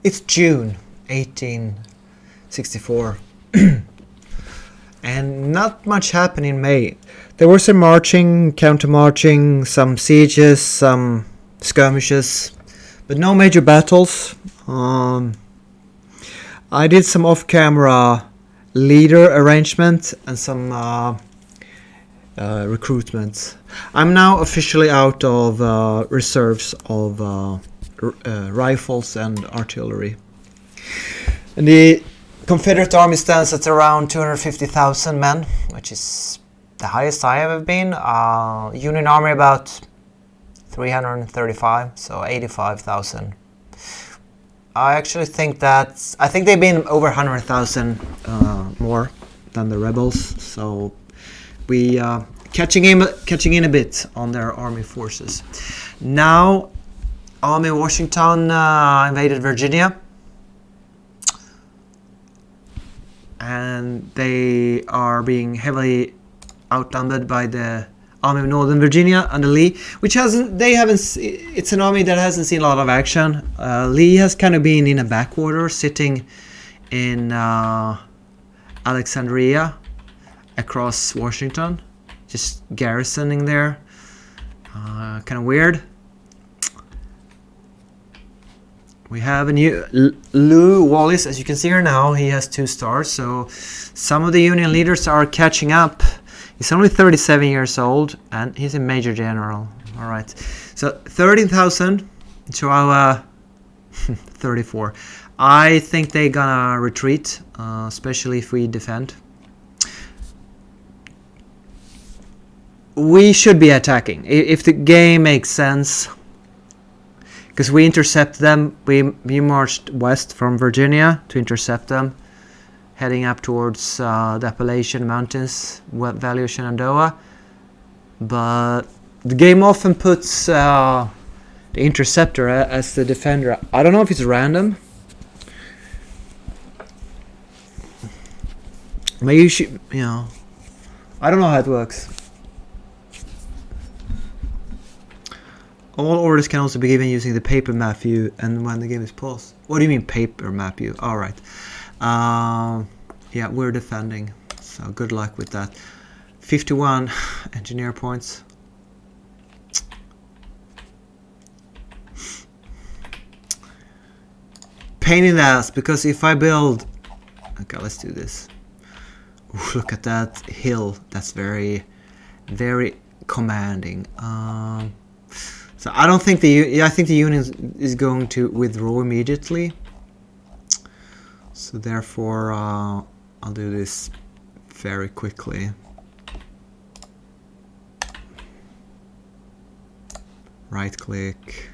It's June 1864. And not much happened in May. There was some marching, counter-marching, some sieges, some skirmishes, but no major battles. I did some off-camera leader arrangement and some recruitment. I'm now officially out of reserves of rifles and artillery. And the Confederate Army stands at around 250,000 men, which is the highest I have ever been. Union Army about 335, so 85,000. I actually think they've been over 100,000 more than the rebels, so we catching in a bit on their army forces. Now, Army of Washington invaded Virginia, and they are being heavily outnumbered by the Army of Northern Virginia under Lee, which it's an army that hasn't seen a lot of action. Lee has kind of been in a backwater, sitting in Alexandria across Washington, just garrisoning there. Kind of weird. We have a new Lew Wallace, as you can see here now. He has 2 stars, so some of the Union leaders are catching up. He's only 37 years old, and he's a major general. All right, so 13,000 to our 34. I think they're gonna retreat, especially if we defend. We should be attacking if the game makes sense, because we intercept them. We marched west from Virginia to intercept them, heading up towards the Appalachian Mountains, Valley of Shenandoah. But the game often puts the interceptor as the defender. I don't know if it's random. Maybe you should, I don't know how it works. All orders can also be given using the paper map view and when the game is paused. What do you mean paper map view? Alright. Yeah, we're defending. So good luck with that. 51 engineer points. Pain in the ass, because if I build... Okay, let's do this. Ooh, look at that hill. That's very, very commanding. So I don't think I think the Union is going to withdraw immediately. So therefore, I'll do this very quickly. Right click,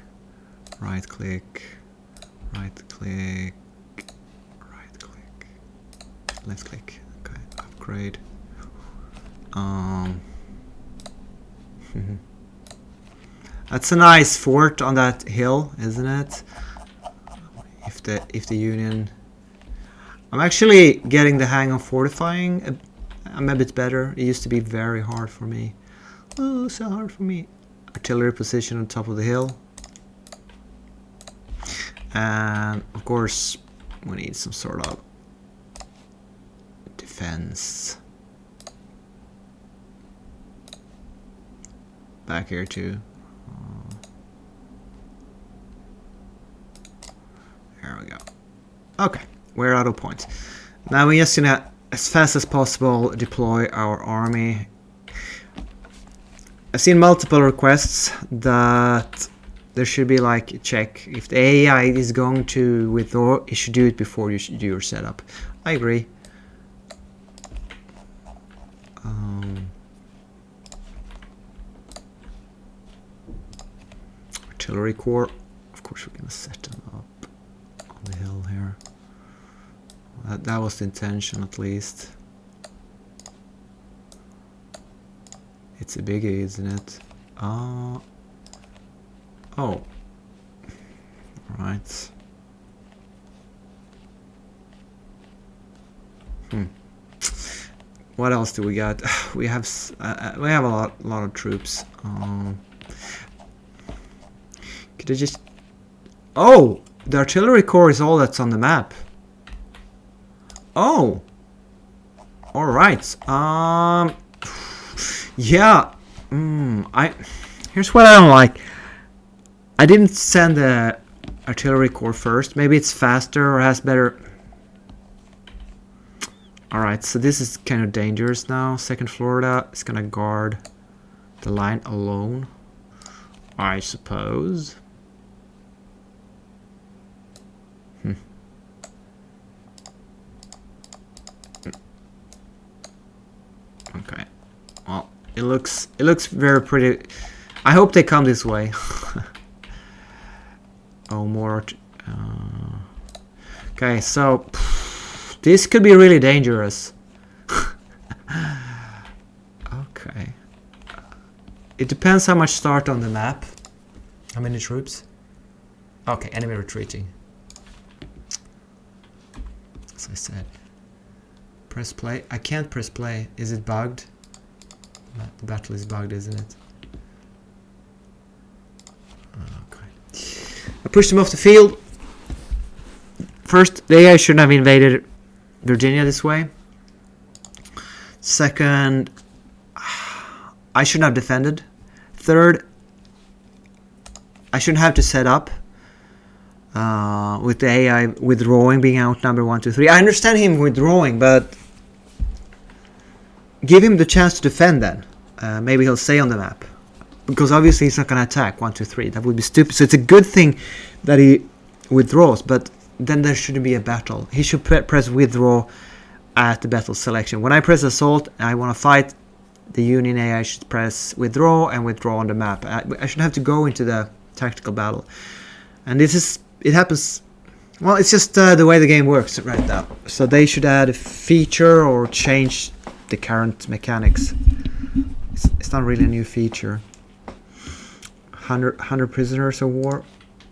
right click, right click, right click, left click. Okay, upgrade. That's a nice fort on that hill, isn't it? If the Union... I'm actually getting the hang of fortifying. I'm a bit better. It used to be very hard for me. Oh, so hard for me. Artillery position on top of the hill. And of course, we need some sort of defense. Back here too. There we go. Okay, we're out of points. Now we're just gonna, as fast as possible, deploy our army. I've seen multiple requests that there should be like a check. If the AI is going to withdraw, you should do it before you should do your setup. I agree. Artillery corps. Of course, we're gonna set them up on the hill here. That was the intention, at least. It's a biggie, isn't it? Oh. Right. What else do we got? We have a lot of troops. Could I just... Oh! The artillery corps is all that's on the map. Oh. All right. Yeah. Here's what I don't like. I didn't send the artillery corps first. Maybe it's faster or has better. All right. So this is kind of dangerous now. Second Florida is gonna guard the line alone, I suppose. Okay. Well, it looks very pretty. I hope they come this way. Oh, more. Okay, so this could be really dangerous. Okay. It depends how much start on the map. How many troops? Okay, enemy retreating. As I said. Press play. I can't press play. Is it bugged? The battle is bugged, isn't it? Okay. I pushed them off the field. First, the AI shouldn't have invaded Virginia this way. Second, I shouldn't have defended. Third, I shouldn't have to set up. With the AI withdrawing, being outnumbered 1, 2, 3. I understand him withdrawing, but give him the chance to defend then. Maybe he'll stay on the map. Because obviously he's not going to attack 1, 2, 3. That would be stupid. So it's a good thing that he withdraws, but then there shouldn't be a battle. He should press withdraw at the battle selection. When I press assault and I want to fight, the Union AI should press withdraw and withdraw on the map. I shouldn't have to go into the tactical battle. And this is, it happens, well, it's just the way the game works right now. So they should add a feature or change the current mechanics. It's not really a new feature. 100 prisoners of war.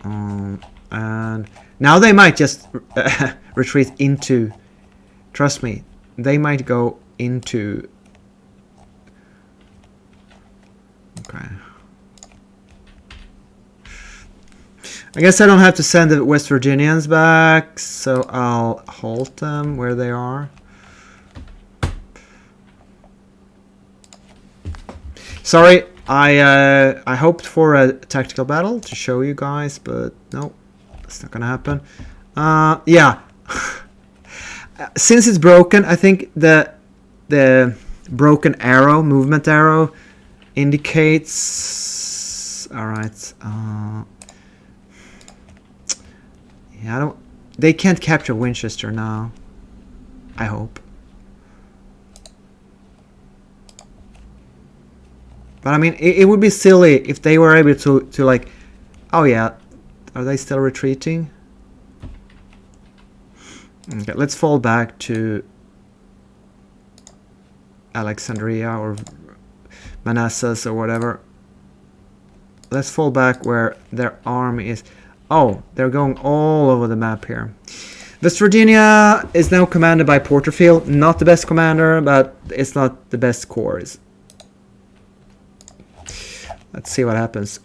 And now they might just retreat into, trust me, they might go into, okay. I guess I don't have to send the West Virginians back, so I'll halt them where they are. Sorry, I hoped for a tactical battle to show you guys, but no, that's not gonna happen. Yeah, since it's broken, I think the broken arrow, movement arrow, indicates. All right. Yeah, they can't capture Winchester now. I hope. But I mean, it would be silly if they were able to like, oh yeah, are they still retreating? Okay, let's fall back to Alexandria or Manassas or whatever. Let's fall back where their army is. Oh, they're going all over the map here. West Virginia is now commanded by Porterfield. Not the best commander, but it's not the best corps. Let's see what happens.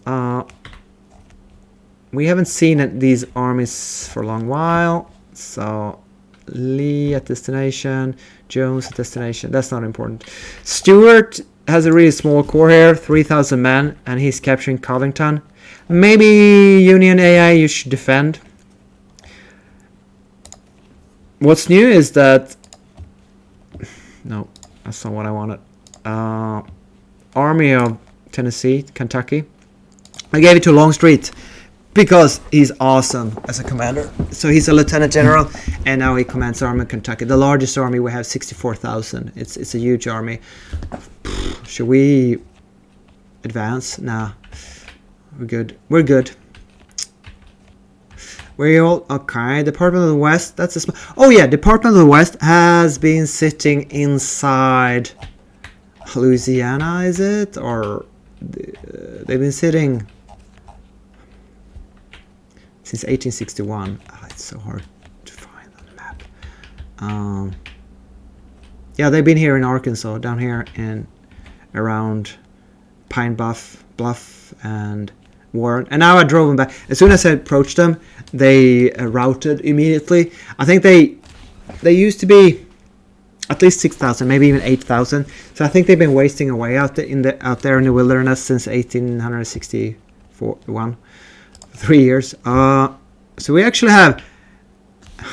We haven't seen these armies for a long while. So, Lee at destination, Jones at destination. That's not important. Stewart has a really small corps here, 3,000 men, and he's capturing Covington. Maybe Union AI you should defend. What's new is that... No, that's not what I wanted. Army of Tennessee, Kentucky. I gave it to Longstreet because he's awesome as a commander. So he's a lieutenant general, and now he commands Army of Kentucky. The largest army we have, 64,000. It's a huge army. Should we advance? Nah. We're good. We're good. We're all okay. Department of the West. That's a small. Oh yeah, Department of the West has been sitting inside Louisiana. Is it, or they've been sitting since 1861? Oh, it's so hard to find on the map. Yeah, they've been here in Arkansas, down here in around Pine Bluff, and warned. And now I drove them back. As soon as I approached them, they routed immediately. I think they used to be at least 6,000, maybe even 8,000. So I think they've been wasting away out there in the wilderness since 1861, 3 years. So we actually have.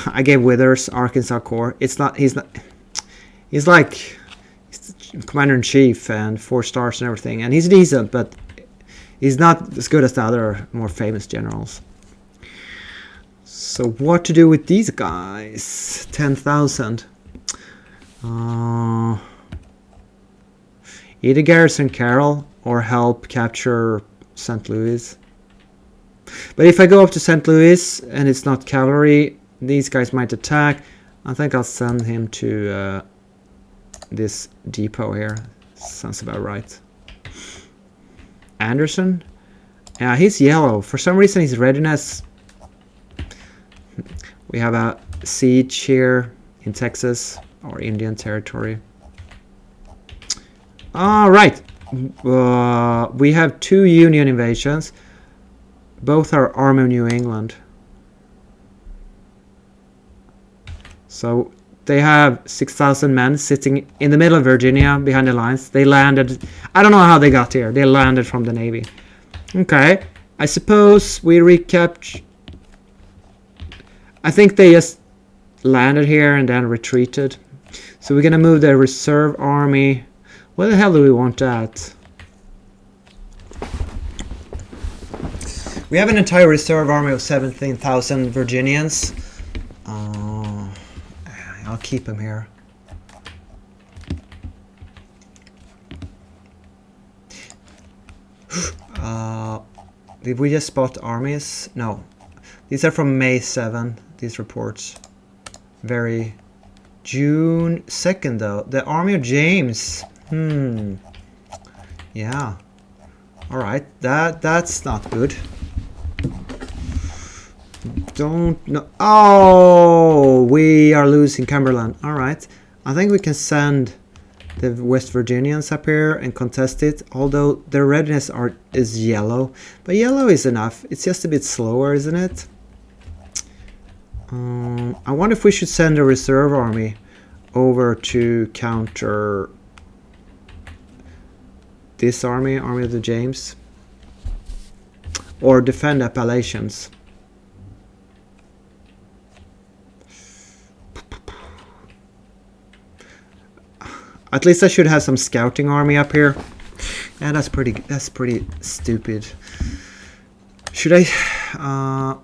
I gave Withers Arkansas Corps. He's like commander in chief and 4 stars and everything, and he's decent, but he's not as good as the other more famous generals. So what to do with these guys? 10,000. Either garrison Carroll or help capture St. Louis. But if I go up to St. Louis and it's not cavalry, these guys might attack. I think I'll send him to this depot here. Sounds about right. Anderson? Yeah, he's yellow. For some reason his readiness. We have a siege here in Texas or Indian Territory. Alright. We have 2 Union invasions. Both are Army of New England. So they have 6,000 men sitting in the middle of Virginia behind the lines. They landed. I don't know how they got here. They landed from the Navy. Okay. I suppose we recapture. I think they just landed here and then retreated. So we're going to move the reserve army. Where the hell do we want that? We have an entire reserve army of 17,000 Virginians. I'll keep him here. Did we just spot armies? No. These are from May 7, these reports. Very... June 2nd though. The Army of James. Yeah. Alright, that's not good. Don't know. Oh, we are losing Cumberland. Alright. I think we can send the West Virginians up here and contest it. Although their readiness is yellow. But yellow is enough. It's just a bit slower, isn't it? I wonder if we should send a reserve army over to counter this army, Army of the James. Or defend Appalachians. At least I should have some scouting army up here. Yeah, that's pretty stupid. Should I...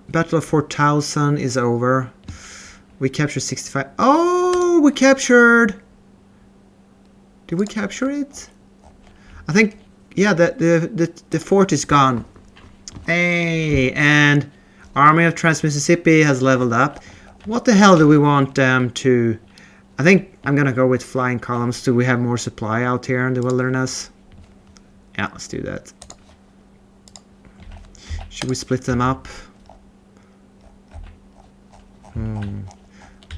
Battle of 4,000 is over. We captured 65... Oh, we captured... Did we capture it? I think... Yeah, the fort is gone. Hey, and Army of Trans-Mississippi has leveled up. What the hell do we want them to... I think I'm gonna go with flying columns. Do we have more supply out here in the wilderness? Yeah, let's do that. Should we split them up?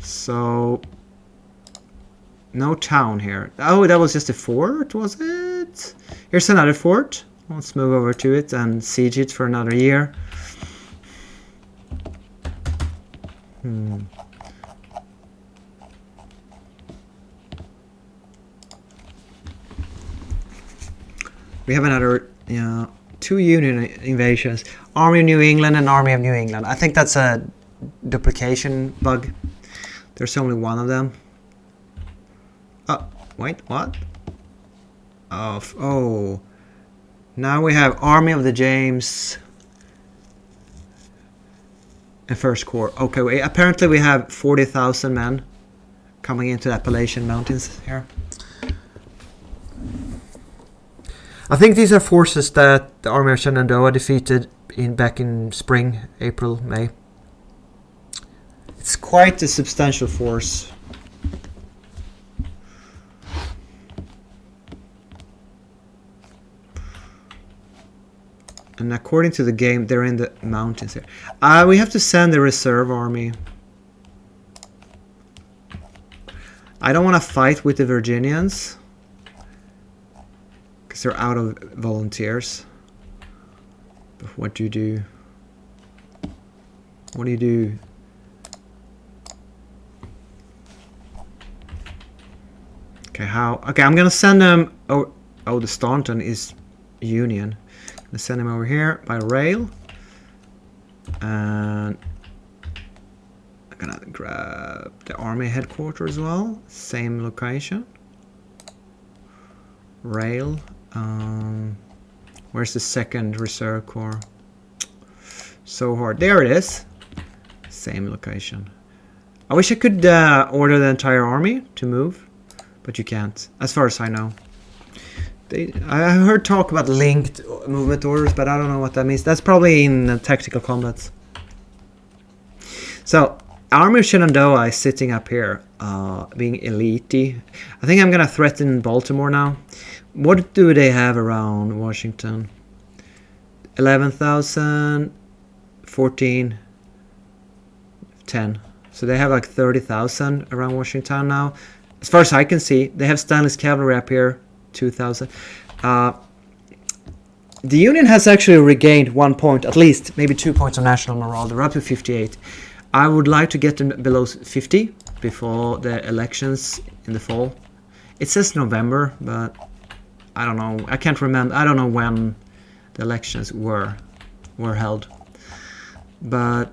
So... No town here. Oh, that was just a fort, was it? Here's another fort. Let's move over to it and siege it for another year. We have another, yeah, 2 Union invasions. Army of New England and Army of New England. I think that's a duplication bug. There's only one of them. Oh, wait, what? Oh. Now we have Army of the James and First Corps. Okay, apparently we have 40,000 men coming into the Appalachian Mountains here. I think these are forces that the Army of Shenandoah defeated back in spring, April, May. It's quite a substantial force. And according to the game, they're in the mountains here. We have to send a reserve army. I don't want to fight with the Virginians, because they're out of volunteers. But what do you do? What do you do? Okay, how? Okay, I'm gonna send them. Oh, the Staunton is Union. I'm gonna send him over here by rail. And I'm gonna grab the army headquarters as well. Same location. Rail. Where's the second reserve corps? So hard. There it is. Same location. I wish I could order the entire army to move, but you can't, as far as I know. I heard talk about linked movement orders, but I don't know what that means. That's probably in tactical combats. So, Army of Shenandoah is sitting up here, being elite-y. I think I'm gonna threaten Baltimore now. What do they have around Washington? 11,000, 14, 10. So they have like 30,000 around Washington now. As far as I can see, they have Stanley's cavalry up here, 2,000. The Union has actually regained 1 point, at least, maybe 2 points of national morale. They're up to 58. I would like to get them below 50 before the elections in the fall. It says November, but I don't know. I can't remember. I don't know when the elections were held. But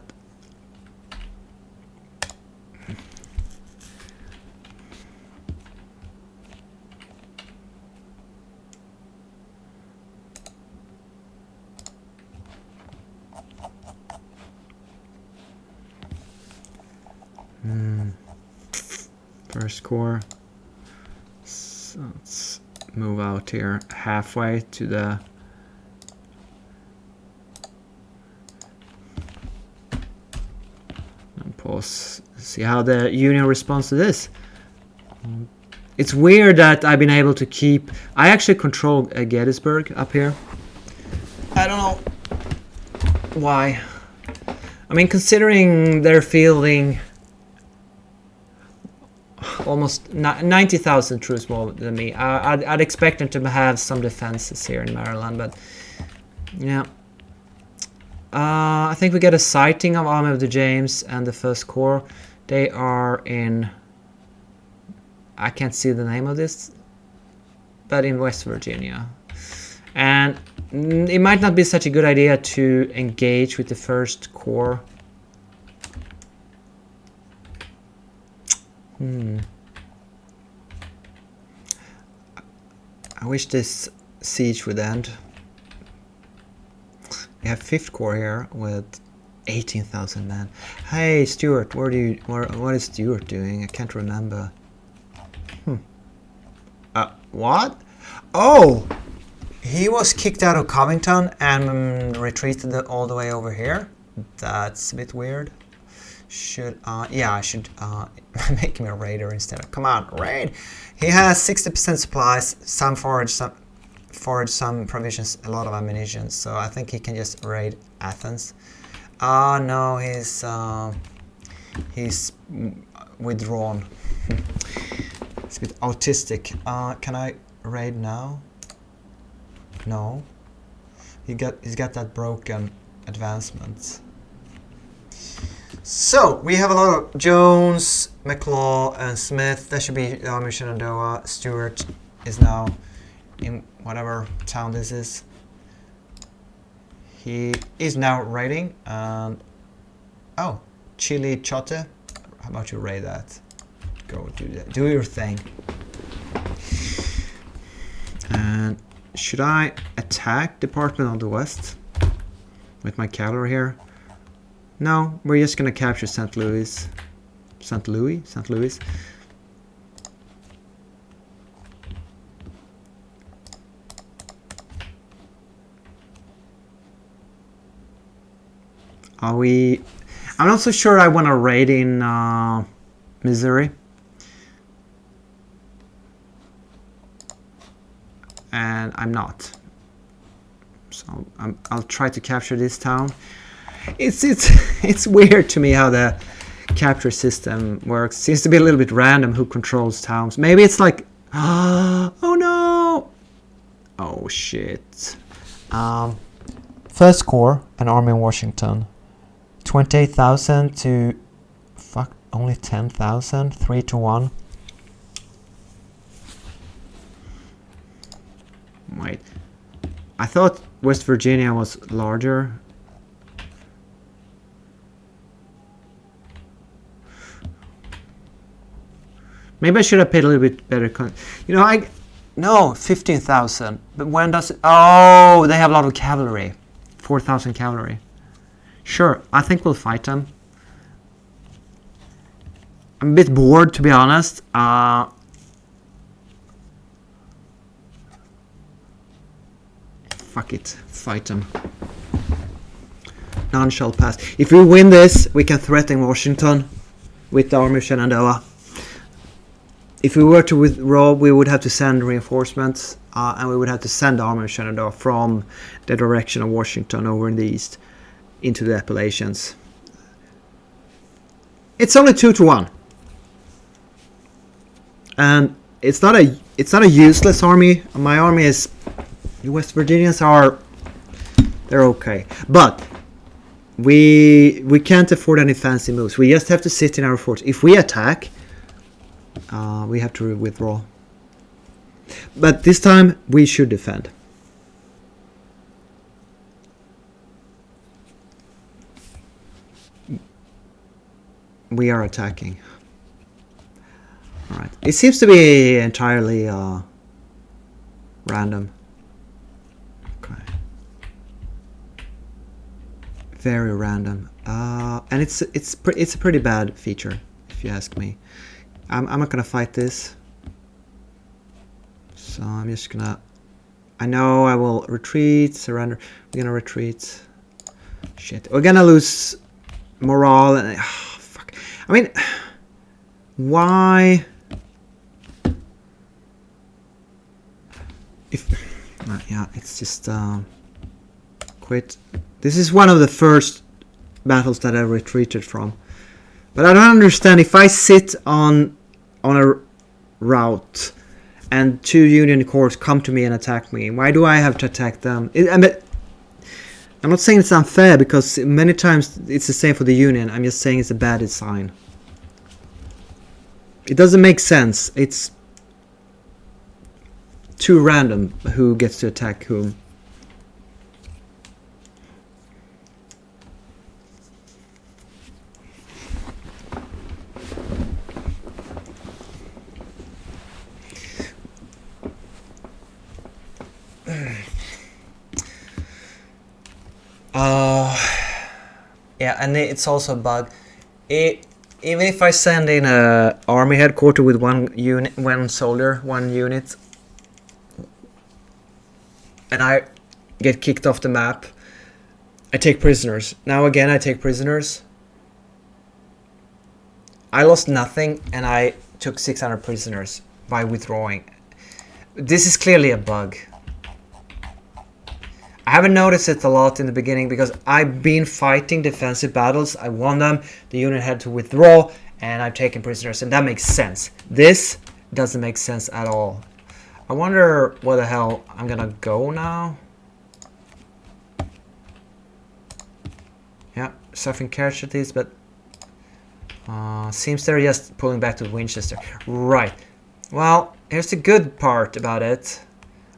First corps. So let's move out here halfway to the and pause. See how the Union responds to this. It's weird that I've been able to keep. I actually control Gettysburg up here. I don't know why. I mean, considering they're fielding almost 90,000 troops more than me, I'd expect them to have some defenses here in Maryland, but yeah. I think we get a sighting of Army of the James and the First Corps. They are in, I can't see the name of this, but in West Virginia. And it might not be such a good idea to engage with the First Corps. I wish this siege would end. We have 5th Corps here with 18,000 men. Hey Stuart, what is Stuart doing? I can't remember. What? Oh! He was kicked out of Covington and retreated all the way over here. That's a bit weird. Yeah, I should make him a raider instead. Come on, raid! He has 60% supplies, some forage, some provisions, a lot of ammunition. So I think he can just raid Athens. No, he's withdrawn. It's a bit autistic. Can I raid now? No. He's got that broken advancement. So we have a lot of Jones, McClaw, and Smith. That should be Army of Shenandoah. Stuart is now in whatever town this is. He is now raiding. And oh, Chili Chote. How about you raid that? Go do that. Do your thing. And should I attack Department of the West with my cavalry here? No, we're just gonna capture St. Louis. St. Louis? St. Louis. Are we? I'm not so sure I want to raid in Missouri. And I'm not. So I'll try to capture this town. It's weird to me how the capture system works. Seems to be a little bit random who controls towns. Maybe it's like, oh no, oh shit. First Corps, an army in Washington. 28,000 to... Fuck, only 10,000? 3 to 1. Wait. I thought West Virginia was larger. Maybe I should have paid a little bit better. You know, no, 15,000. But when does it... Oh, they have a lot of cavalry. 4,000 cavalry. Sure, I think we'll fight them. I'm a bit bored, to be honest. Fuck it, fight them. None shall pass. If we win this, we can threaten Washington with the Army of Shenandoah. If we were to withdraw, we would have to send reinforcements, and we would have to send the Army of Shenandoah from the direction of Washington over in the east into the Appalachians. It's only 2 to 1, and it's not a useless army. My army is... The West Virginians are... They're okay, but we can't afford any fancy moves. We just have to sit in our forts. If we attack, we have to withdraw. But this time we should defend. We are attacking. Alright. It seems to be entirely random. Okay. Very random. And it's a pretty bad feature, if you ask me. I'm not gonna fight this. So I'm just gonna... I know I will retreat, surrender. We're gonna retreat. Shit. We're gonna lose morale and... fuck. I mean... Why... If... yeah, it's just... quit. This is one of the first battles that I retreated from. But I don't understand, if I sit on a route and 2 Union corps come to me and attack me, why do I have to attack them? I'm not saying it's unfair, because many times it's the same for the Union. I'm just saying it's a bad design. It doesn't make sense. It's too random who gets to attack whom. Yeah, and it's also a bug. Even if I send in a army headquarters with one soldier, one unit, and I get kicked off the map, I take prisoners. Now again, I take prisoners. I lost nothing, and I took 600 prisoners by withdrawing. This is clearly a bug. I haven't noticed it a lot in the beginning because I've been fighting defensive battles. I won them, the unit had to withdraw, and I've taken prisoners, and that makes sense. This doesn't make sense at all. I wonder where the hell I'm gonna go now. Yeah, suffering casualties, but seems they're just pulling back to Winchester. Right. Well, here's the good part about it.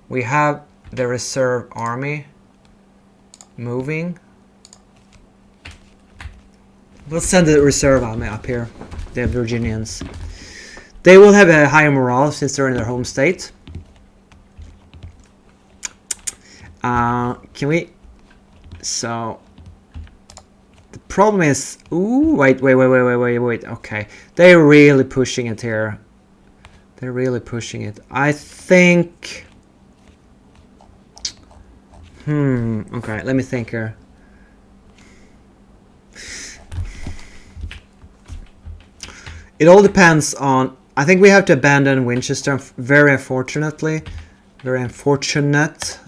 We have the reserve army moving. We'll send the reserve army up here, the Virginians. They will have a higher morale since they're in their home state. Can we... So... The problem is... Ooh, wait. Okay. They're really pushing it here. They're really pushing it. I think... okay, let me think here. It all depends on... I think we have to abandon Winchester, very unfortunately. Very unfortunate.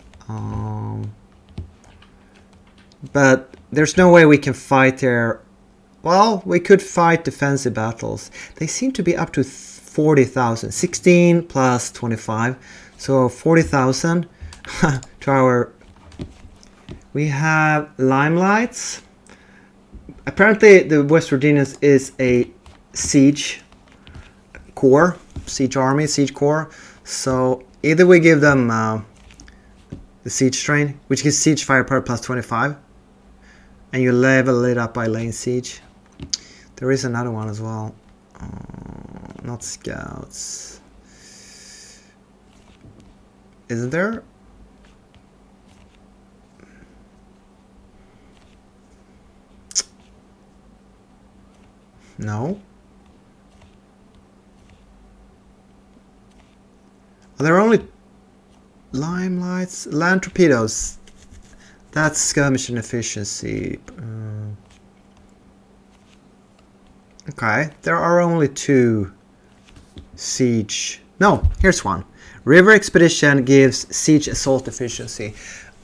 But there's no way we can fight here. Well, we could fight defensive battles. They seem to be up to 40,000. 16 plus 25. So 40,000 to our... We have Limelights. Apparently the West Virginians is a siege corps, siege army, siege corps. So either we give them the siege train, which gives siege firepower plus 25, and you level it up by lane siege. There is another one as well. Not scouts. Isn't there? No. There are only Limelights, land torpedoes. That's skirmishing efficiency. Okay, there are only 2 siege. No, here's one. River Expedition gives siege assault efficiency.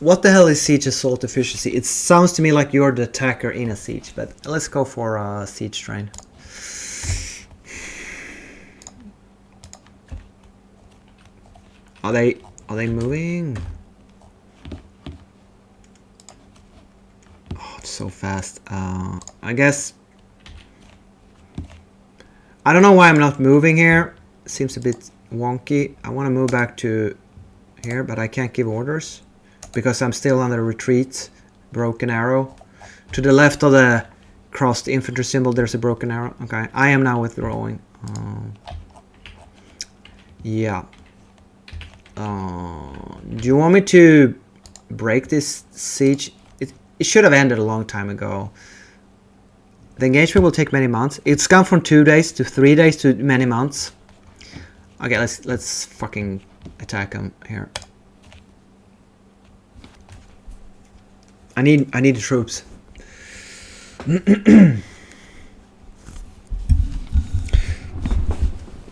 What the hell is siege assault efficiency? It sounds to me like you're the attacker in a siege, but let's go for a siege train. Are they moving? Oh, it's so fast. I guess I don't know why I'm not moving here. It seems a bit wonky. I want to move back to here, but I can't give orders because I'm still on the retreat. Broken arrow. To the left of the crossed infantry symbol, there's a broken arrow. Okay, I am now withdrawing. Yeah. Do you want me to break this siege? It should have ended a long time ago. The engagement will take many months. It's gone from 2 days to 3 days to many months. Okay, let's fucking attack them here. I need the troops.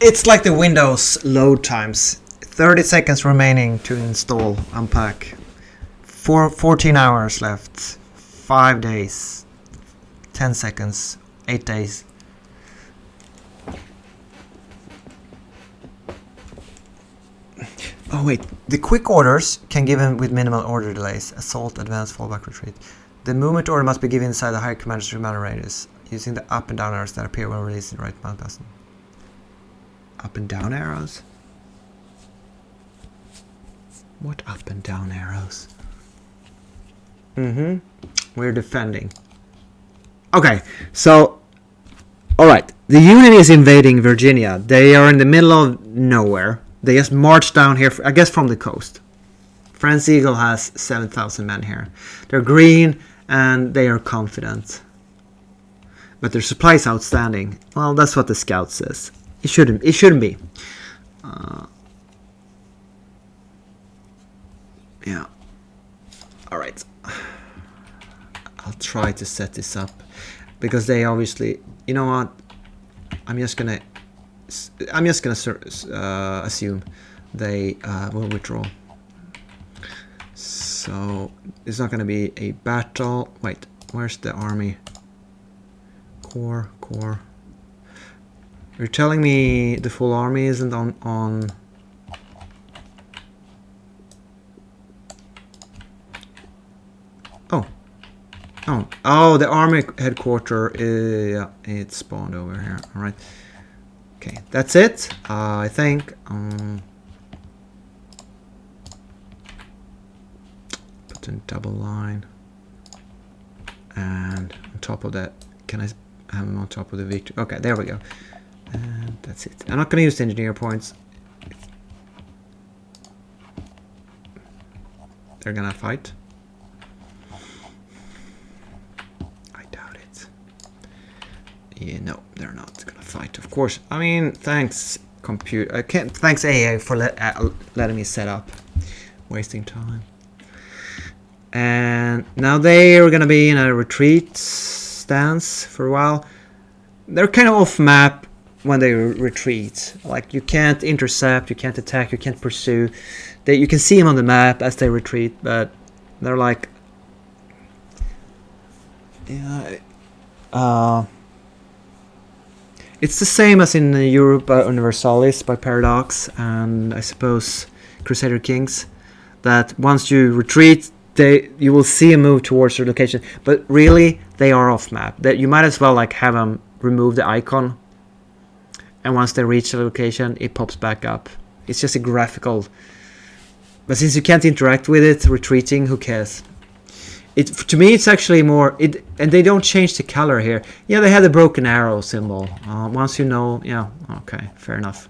It's like the Windows load times. 30 seconds remaining to install, unpack. 14 hours left. 5 days. 10 seconds. 8 days. Oh wait, the quick orders can give him with minimal order delays. Assault, advance, fallback, retreat. The movement order must be given inside the higher commander's command radius, using the up and down arrows that appear when released in the right mount button. Up and down arrows? What up and down arrows? We're defending. Okay, so alright, the Union is invading Virginia. They are in the middle of nowhere. They just marched down here, I guess from the coast. France Eagle has 7,000 men here. They're green and they are confident. But their supply is outstanding. Well, that's what the scout says. It shouldn't be. Yeah. Alright. I'll try to set this up. Because they obviously... You know what? I'm just gonna assume they will withdraw. So it's not gonna be a battle. Wait, where's the army? Core. You're telling me the full army isn't on Oh, the army headquarters, yeah, it's spawned over here. All right. Okay, that's it. I think. Put in double line. And on top of that, can I have them on top of the victory? Okay, there we go. And that's it. I'm not going to use the engineer points. They're going to fight. Yeah, no, they're not gonna fight. Of course, I mean, thanks computer. Thanks AA for letting me set up. Wasting time. And now they are gonna be in a retreat stance for a while. They're kind of off map when they retreat. Like you can't intercept, you can't attack, you can't pursue. You can see them on the map as they retreat, but they're like, yeah. It's the same as in Europa Universalis by Paradox and I suppose Crusader Kings, that once you retreat you will see a move towards their location, but really they are off map. That you might as well like have them remove the icon, and once they reach the location, it pops back up. It's just a graphical. But since you can't interact with it, retreating, who cares? To me, it's actually more. And they don't change the color here. Yeah, they have the broken arrow symbol. Once you know, yeah, okay, fair enough.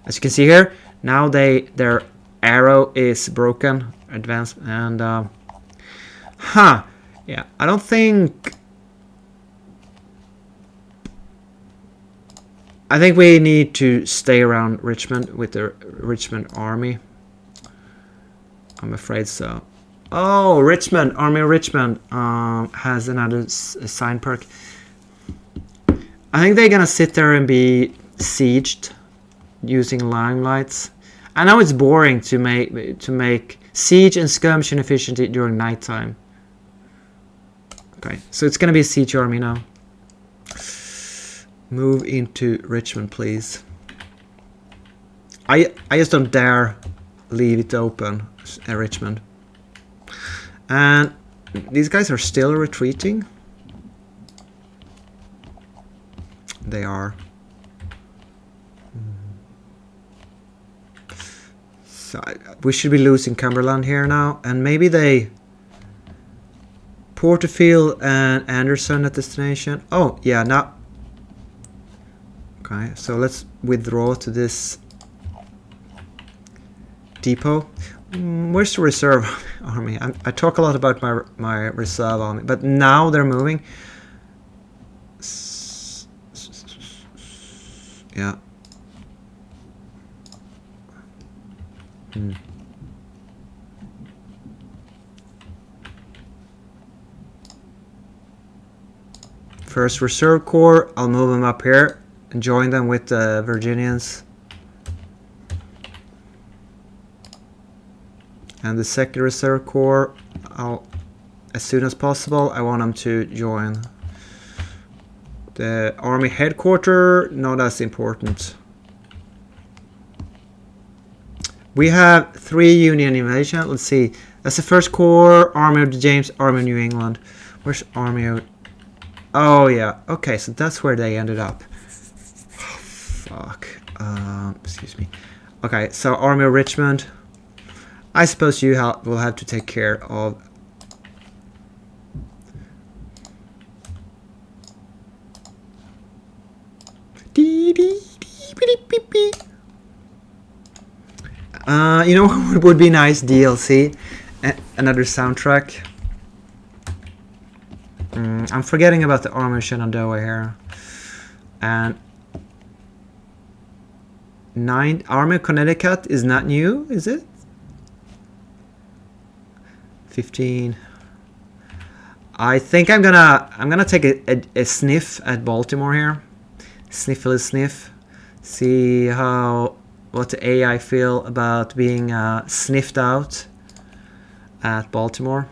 As you can see here, now their arrow is broken, advanced, and yeah, I don't think. I think we need to stay around Richmond with the Richmond army. I'm afraid so. Oh, Richmond, Army of Richmond has another sign perk. I think they're gonna sit there and be sieged using limelights. I know it's boring to make siege and skirmish inefficient during nighttime. Okay, so it's gonna be a siege army now. Move into Richmond, please. I just don't dare leave it open, Richmond. And these guys are still retreating. They are. So we should be losing Cumberland here now, and maybe they Porterfield and Anderson at destination. Oh yeah, now. Okay, so let's withdraw to this depot. Where's the reserve army? I talk a lot about my reserve army, but now they're moving. Yeah. First Reserve Corps, I'll move them up here and join them with the Virginians. And the Second Reserve Corps, as soon as possible, I want them to join. The Army Headquarters, not as important. We have 3 Union invasion. Let's see. That's the First Corps, Army of the James, Army of New England. Where's Army of... Oh, yeah. Okay, so that's where they ended up. Oh, fuck. Excuse me. Okay, so Army of Richmond. I suppose you will have to take care of... You know what would be nice? DLC, another soundtrack. I'm forgetting about the Army of Shenandoah here, and 9 Army of Connecticut is not new, is it? 15. I think I'm gonna take a sniff at Baltimore here. Sniffly sniff. See what the AI feel about being sniffed out at Baltimore.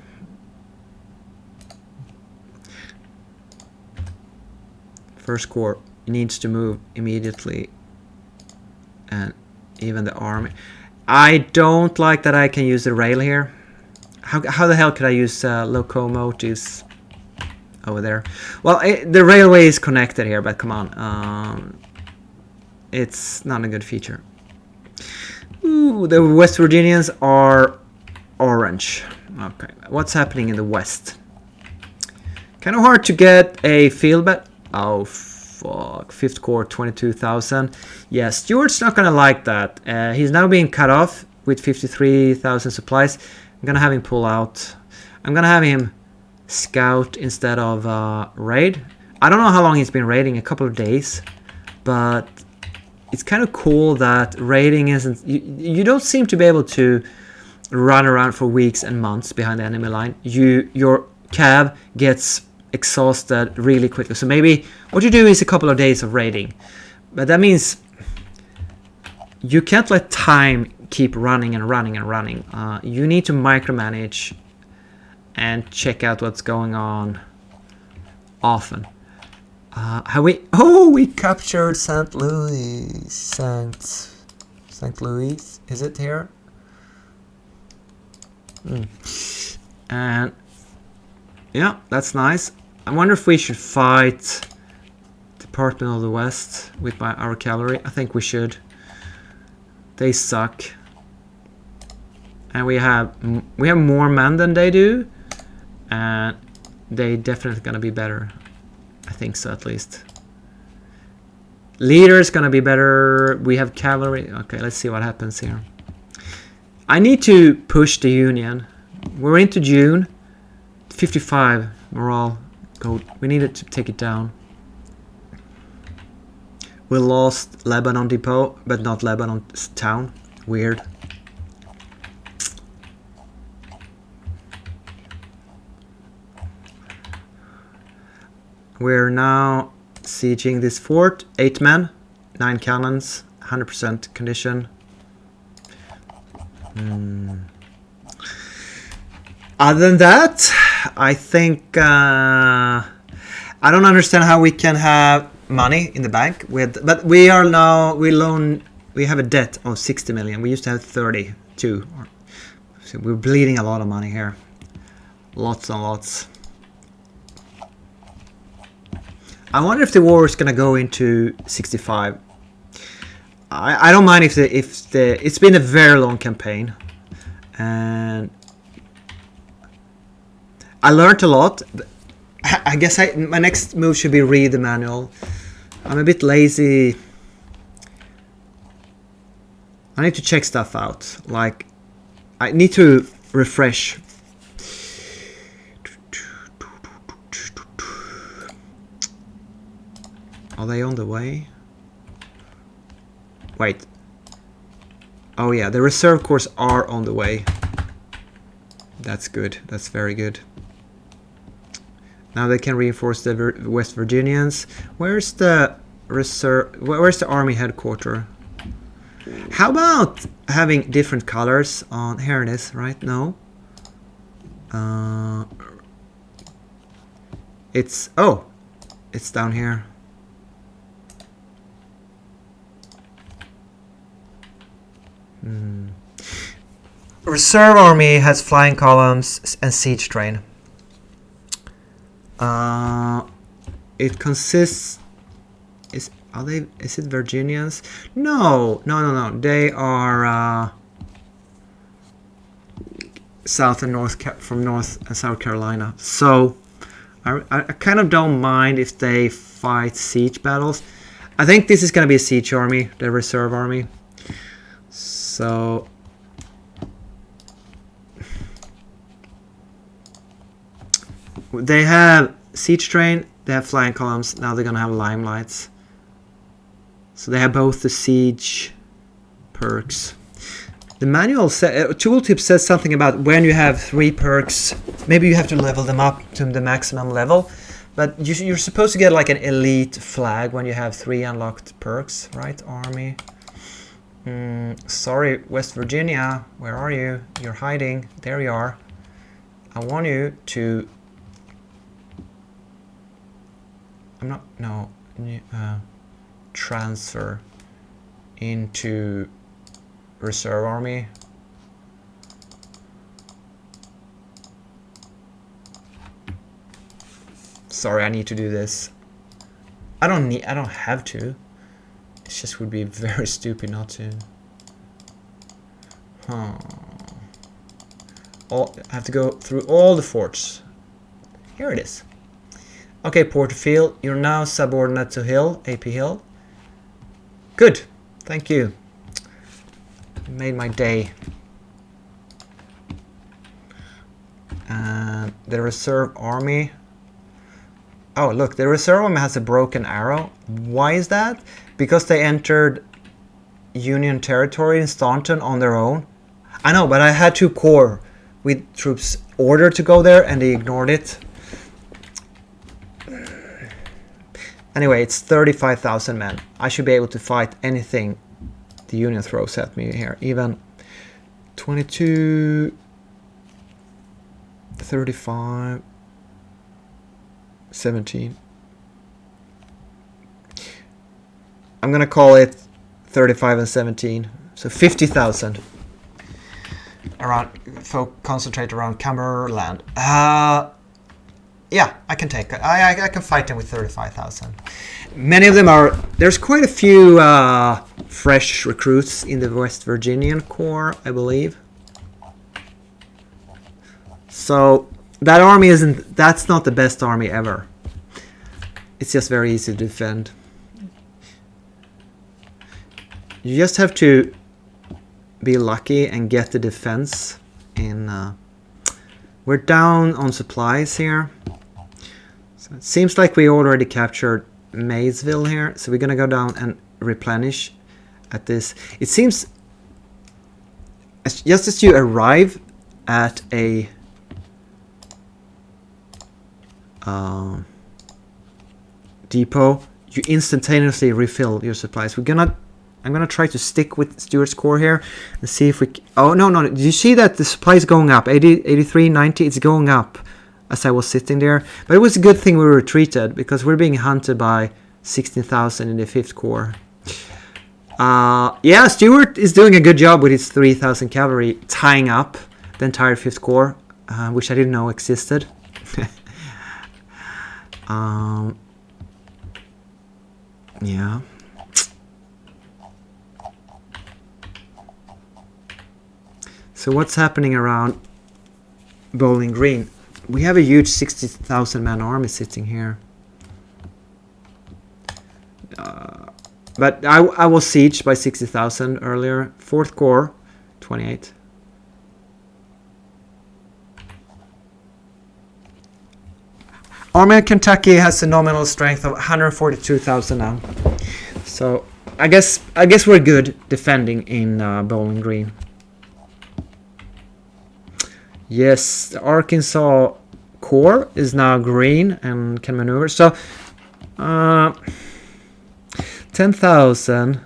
First Corps needs to move immediately, and even the army. I don't like that I can use the rail here. How the hell could I use locomotives over there? Well, the railway is connected here, but come on, it's not a good feature. Ooh, the West Virginians are orange. Okay, what's happening in the west? Kind of hard to get a field bet. Oh fuck, 5th Corps 22,000. Yeah, Stuart's not gonna like that. He's now being cut off with 53,000 supplies. I'm gonna have him pull out. I'm gonna have him scout instead of raid. I don't know how long he's been raiding, a couple of days, but it's kind of cool that raiding isn't... You don't seem to be able to run around for weeks and months behind the enemy line. Your cav gets exhausted really quickly. So maybe what you do is a couple of days of raiding, but that means you can't let time keep running and running and running. You need to micromanage and check out what's going on often. We captured St. Louis. St. Louis, is it here? And yeah, that's nice. I wonder if we should fight Department of the West with our cavalry. I think we should. They suck. And we have more men than they do. And they definitely gonna be better. I think so, at least. Leader is gonna be better. We have cavalry. Okay, let's see what happens here. I need to push the Union. We're into June. 55 morale gold. We needed to take it down. We lost Lebanon Depot, but not Lebanon town. Weird. We're now sieging this fort. 8 men, 9 cannons, 100% condition. Other than that, I think I don't understand how we can have money in the bank but we are now we have a debt of 60 million. We used to have 32. So we're bleeding a lot of money here. Lots and lots. I wonder if the war is gonna go into 65. I don't mind if it's been a very long campaign, and I learned a lot. I guess my next move should be read the manual. I'm a bit lazy. I need to check stuff out. Like, I need to refresh. Are they on the way? Wait. Oh yeah, the reserve corps are on the way. That's good. That's very good. Now they can reinforce the West Virginians. Where's the reserve? Where's the army headquarters? How about having different colors on? Here it is, right? No. It's down here. Reserve army has flying columns and siege train. It consists. Is it Virginians? No. They are South and North from North and South Carolina. So I kind of don't mind if they fight siege battles. I think this is gonna be a siege army, the reserve army. So they have siege train, they have flying columns, now they're gonna have limelights. So they have both the siege perks. The manual tooltip says something about when you have 3 perks, maybe you have to level them up to the maximum level, but you're supposed to get like an elite flag when you have 3 unlocked perks, right? Army. Sorry, West Virginia, where are you? You're hiding. There you are. I want you to... transfer into reserve army. Sorry, I need to do this. I don't have to. It just would be very stupid not to. I have to go through all the forts. Here it is. Okay, Porterfield, you're now subordinate to Hill, AP Hill. Good, thank you. Made my day. And the reserve army. Oh, look, the reserve army has a broken arrow. Why is that? Because they entered Union territory in Staunton on their own. I know, but I had 2 corps with troops ordered to go there and they ignored it. Anyway, it's 35,000 men. I should be able to fight anything the Union throws at me here. Even 22, 35, 17. I'm gonna call it 35 and 17. So 50,000. concentrate around Cumberland. Yeah, I can take it. I can fight them with 35,000. Many of them are... There's quite a few fresh recruits in the West Virginian Corps, I believe. So that army isn't... That's not the best army ever. It's just very easy to defend. You just have to be lucky and get the defense in... we're down on supplies here. So it seems like we already captured Maysville here. So we're going to go down and replenish at this. It seems just as you arrive at a depot, you instantaneously refill your supplies. I'm gonna try to stick with Stuart's Corps here and see if we... Oh, no. Did you see that the supply is going up? 80, 83, 90, it's going up as I was sitting there. But it was a good thing we retreated because we're being hunted by 16,000 in the 5th Corps. Yeah, Stuart is doing a good job with his 3,000 cavalry tying up the entire 5th Corps, which I didn't know existed. Yeah. So what's happening around Bowling Green? We have a huge 60,000 man army sitting here. But I was sieged by 60,000 earlier. 4th Corps, 28. Army of Kentucky has a nominal strength of 142,000 now. So I guess we're good defending in Bowling Green. Yes, the Arkansas Corps is now green and can maneuver. So 10,000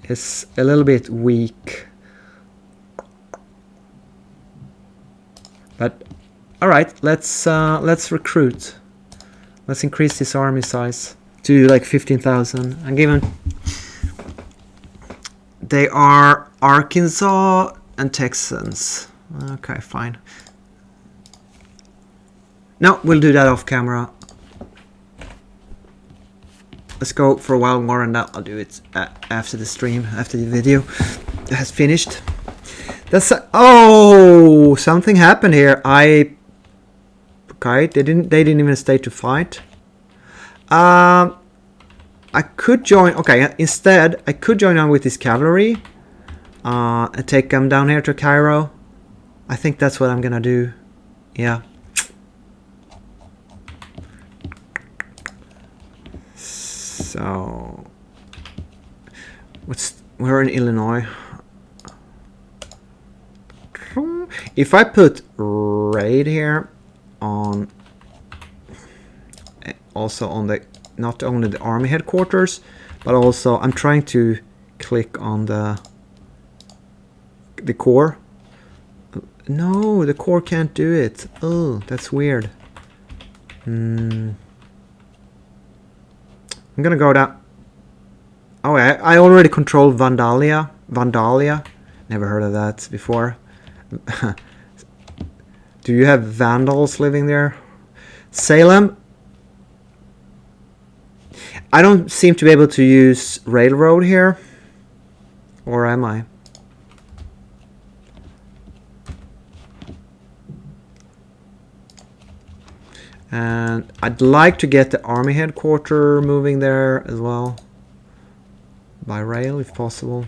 is a little bit weak. But all right, let's recruit. Let's increase this army size to like 15,000. And given they are Arkansas and Texans. Okay, fine. No, we'll do that off camera. Let's go for a while more and that I'll do it after the stream, after the video has finished. That's oh, something happened here. Okay, they didn't even stay to fight. I could join. Okay, instead I could join on with this cavalry and take them down here to Cairo. I think that's what I'm gonna do. Yeah. So we're in Illinois. If I put raid here on also on the not only the army headquarters, but also I'm trying to click on the core. No, the core can't do it. Oh, that's weird. I'm gonna go down. Oh, I already control Vandalia. Never heard of that before. Do you have Vandals living there? Salem. I don't seem to be able to use railroad here. Or am I? And I'd like to get the army headquarters moving there as well. By rail if possible.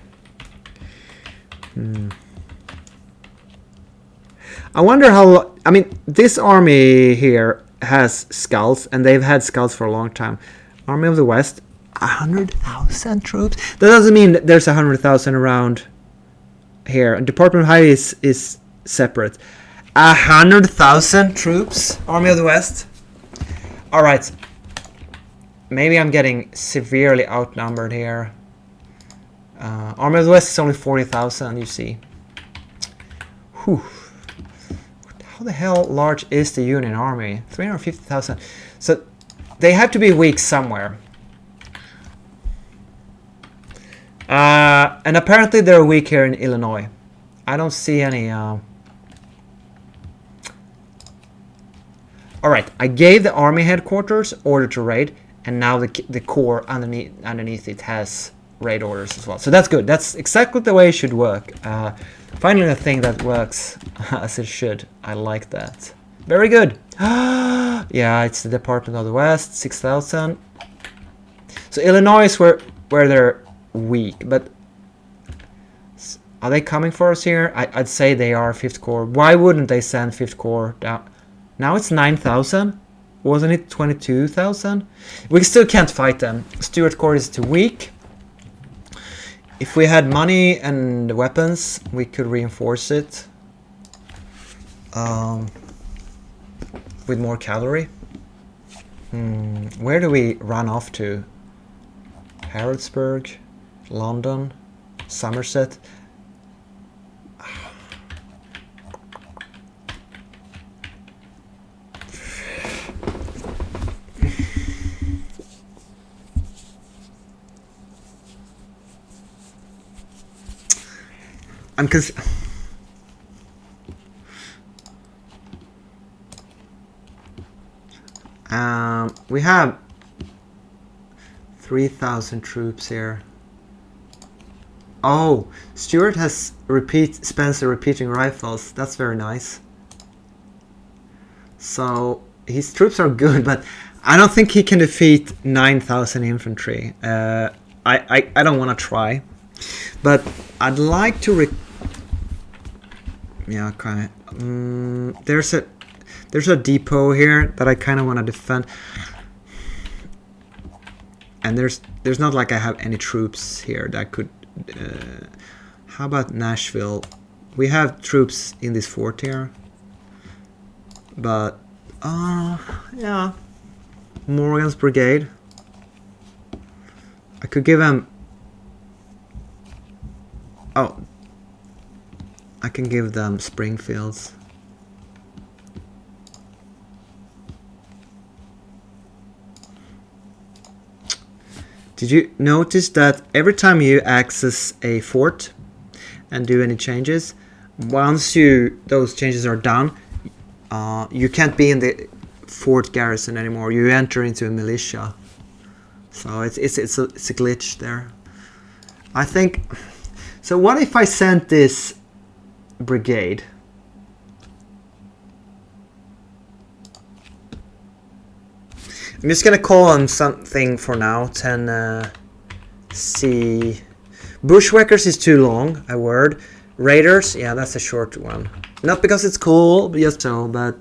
I wonder how... I mean, this army here has scouts, and they've had scouts for a long time. Army of the West, 100,000 troops? That doesn't mean that there's 100,000 around here. Department of Highway is separate. 100,000 troops, Army of the West? Alright. Maybe I'm getting severely outnumbered here. Army of the West is only 40,000, you see. Whew. How the hell large is the Union Army? 350,000. So they have to be weak somewhere. And apparently they're weak here in Illinois. I don't see any Alright, I gave the army headquarters order to raid, and now the core underneath it has raid orders as well. So that's good. That's exactly the way it should work. Finally a thing that works as it should. I like that. Very good. Yeah, it's the Department of the West, 6,000. So Illinois is where they're weak, but are they coming for us here? I'd say they are 5th Corps. Why wouldn't they send 5th Corps down? Now it's 9,000. Wasn't it 22,000? We still can't fight them. Stuart Corps is too weak. If we had money and weapons, we could reinforce it with more cavalry. Where do we run off to? Harrodsburg, London, Somerset. We have 3,000 troops here. Oh, Stuart has Spencer repeating rifles. That's very nice. So his troops are good, but I don't think he can defeat 9,000 infantry. I don't want to try, but I'd like to. Yeah, kind of. There's a depot here that I kind of want to defend. And there's not like I have any troops here that could... how about Nashville? We have troops in this fort here. But... yeah. Morgan's brigade. I could give him... Oh. I can give them Springfields. Did you notice that every time you access a fort and do any changes, once those changes are done, you can't be in the fort garrison anymore. You enter into a militia. So it's a glitch there. I think. So what if I sent this brigade? I'm just gonna call on something for now. 10 C. Bushwhackers is too long a word. Raiders, yeah, that's a short one. Not because it's cool, but just so. But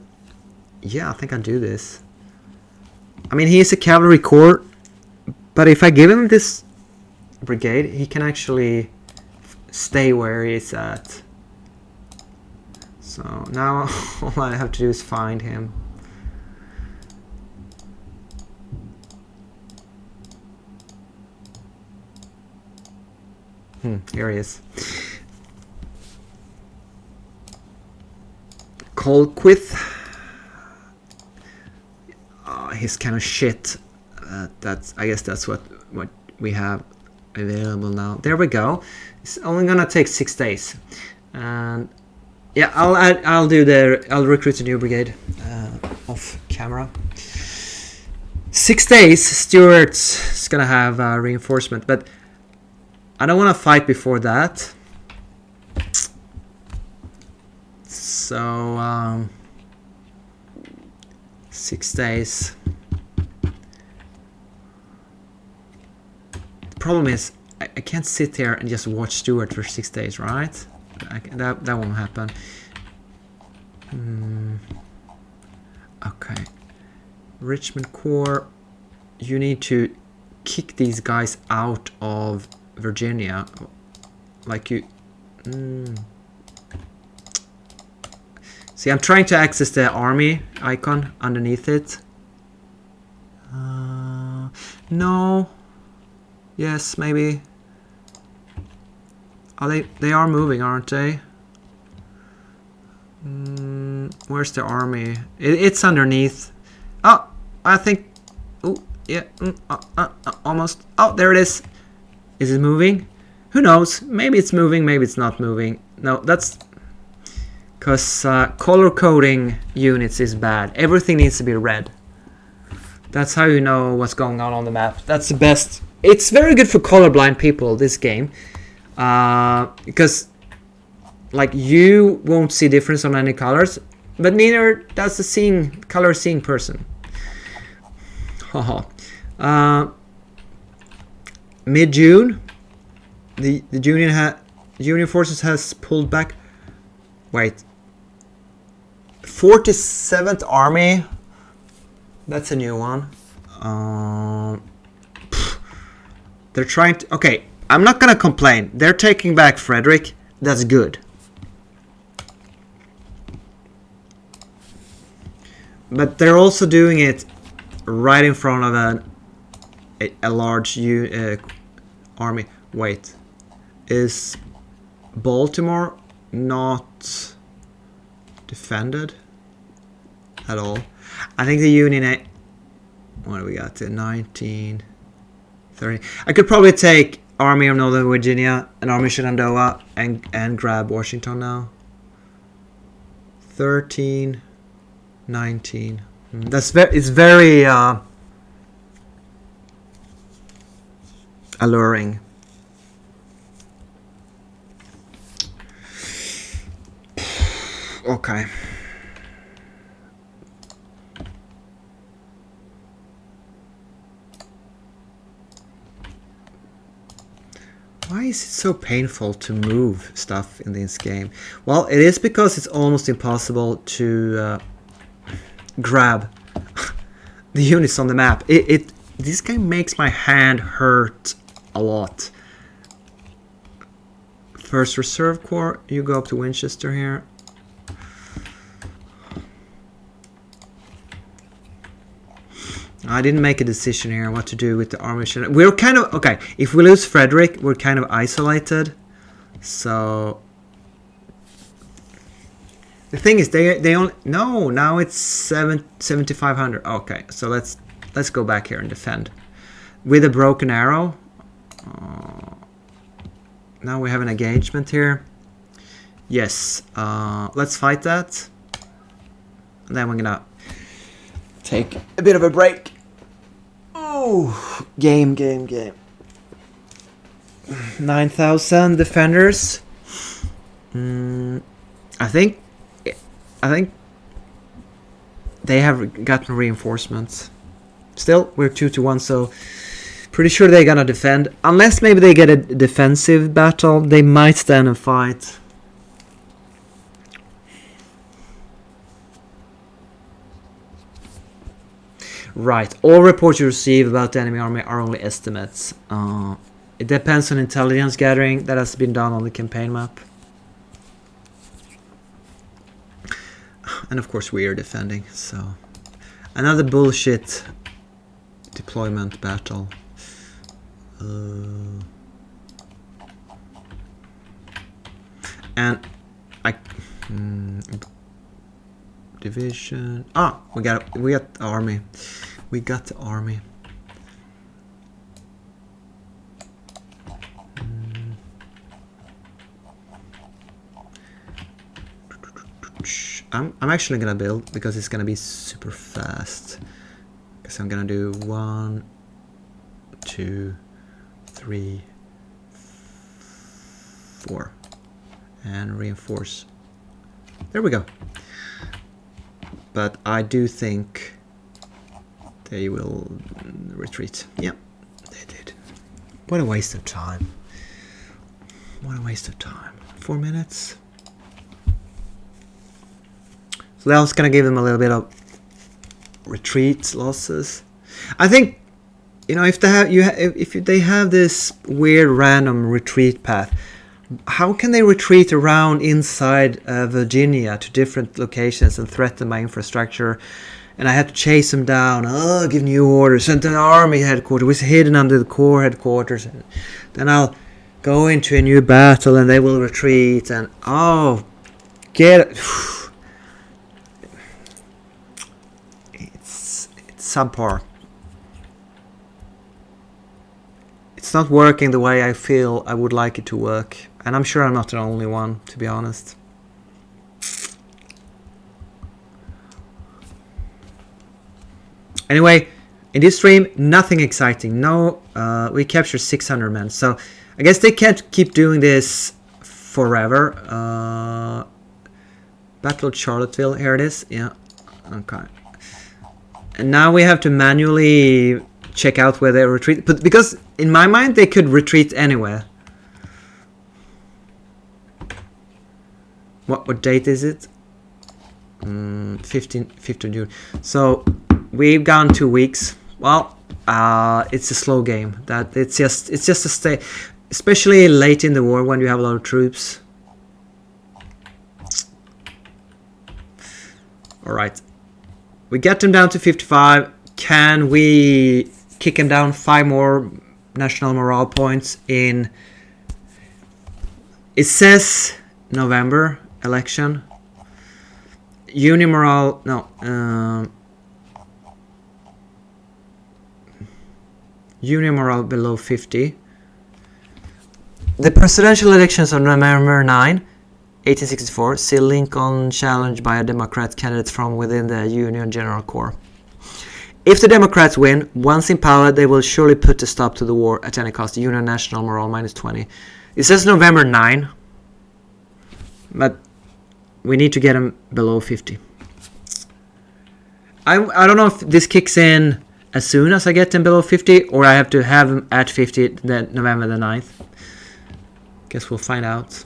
yeah, I think I'll do this. I mean, he is a cavalry corps, but if I give him this brigade, he can actually stay where he's at. So now all I have to do is find him. Here he is. Colquith. He's kind of shit. I guess that's what we have available now. There we go. It's only gonna take 6 days, and yeah, I'll recruit a new brigade off camera. 6 days. Stuart's gonna have reinforcement, but I don't want to fight before that. So 6 days. The problem is I can't sit here and just watch Stuart for 6 days, right? That won't happen. Okay. Richmond Corps, you need to kick these guys out of Virginia, like you. See, I'm trying to access the army icon underneath it. No. Yes, maybe. Are they are moving, aren't they? Where's the army? It's underneath. Oh, I think. Oh, yeah. Almost. Oh, there it is. Is it moving? Who knows? Maybe it's moving, maybe it's not moving. No, that's Because color coding units is bad. Everything needs to be red. That's how you know what's going on the map. That's the best. It's very good for colorblind people, this game. Because like you won't see difference on any colors, but neither does the color seeing person. Mid-June, the Union forces has pulled back. Wait, 47th Army. That's a new one. They're trying to. Okay, I'm not gonna complain. They're taking back Frederick. That's good. But they're also doing it right in front of a large army. Wait, is Baltimore not defended at all? I think the Union. What do we got? 19, 30. I could probably take Army of Northern Virginia and Army of Shenandoah and grab Washington now. 13, 19. That's it's very alluring. Okay. Why is it so painful to move stuff in this game? Well, it is because it's almost impossible to grab the units on the map. This game makes my hand hurt a lot. First Reserve Corps, you go up to Winchester here. I didn't make a decision here what to do with the Army. We're kind of okay. If we lose Frederick, we're kind of isolated. So the thing is, they only no. Now it's 7,500. Okay, so let's go back here and defend with a broken arrow. Now we have an engagement here. Yes, let's fight that. And then we're gonna take a bit of a break. Oh, game. 9,000 defenders. I think they have gotten reinforcements. Still, we're 2-1, so pretty sure they're gonna defend. Unless maybe they get a defensive battle, they might stand and fight. Right, all reports you receive about the enemy army are only estimates. It depends on intelligence gathering that has been done on the campaign map. And of course we are defending, so another bullshit deployment battle. And division. We got the army. We got the army. I'm actually gonna build because it's gonna be super fast. Because I'm gonna do 1, 2, 3, 4, and reinforce. There we go. But I do think they will retreat. Yep, they did. What a waste of time. What a waste of time. 4 minutes. So that was gonna give them a little bit of retreat losses. I think, you know, if they have if they have this weird random retreat path, how can they retreat around inside Virginia to different locations and threaten my infrastructure? And I had to chase them down. Give new orders. Send an army headquarters. Was hidden under the Corps headquarters. And then I'll go into a new battle and they will retreat. And get it. It's subpar. It's not working the way I feel I would like it to work. And I'm sure I'm not the only one, to be honest. Anyway, in this stream, nothing exciting. No, we captured 600 men. So I guess they can't keep doing this forever. Battle of Charlottesville, here it is. Yeah, okay. And now we have to manually check out where they retreat. But because in my mind, they could retreat anywhere. What date is it? 15th June. So we've gone 2 weeks. Well, it's a slow game. That it's just a stay, especially late in the war when you have a lot of troops. All right, we get them down to 55. Can we kick them down 5 more national morale points in? It says November election. Union morale, no. Union morale below 50. The presidential elections on November 9, 1864, see Lincoln challenged by a Democrat candidate from within the Union General Corps. If the Democrats win, once in power, they will surely put a stop to the war at any cost. Union national morale minus 20. It says November 9, but we need to get them below 50. I don't know if this kicks in as soon as I get them below 50, or I have to have them at 50 then November the 9th. Guess we'll find out.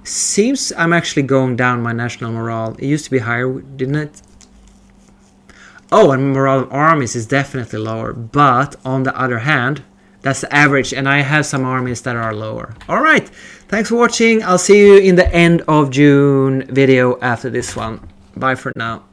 Seems I'm actually going down my national morale. It used to be higher, didn't it? Oh, and morale of armies is definitely lower. But on the other hand, that's the average, and I have some armies that are lower. All right, thanks for watching. I'll see you in the end of June video after this one. Bye for now.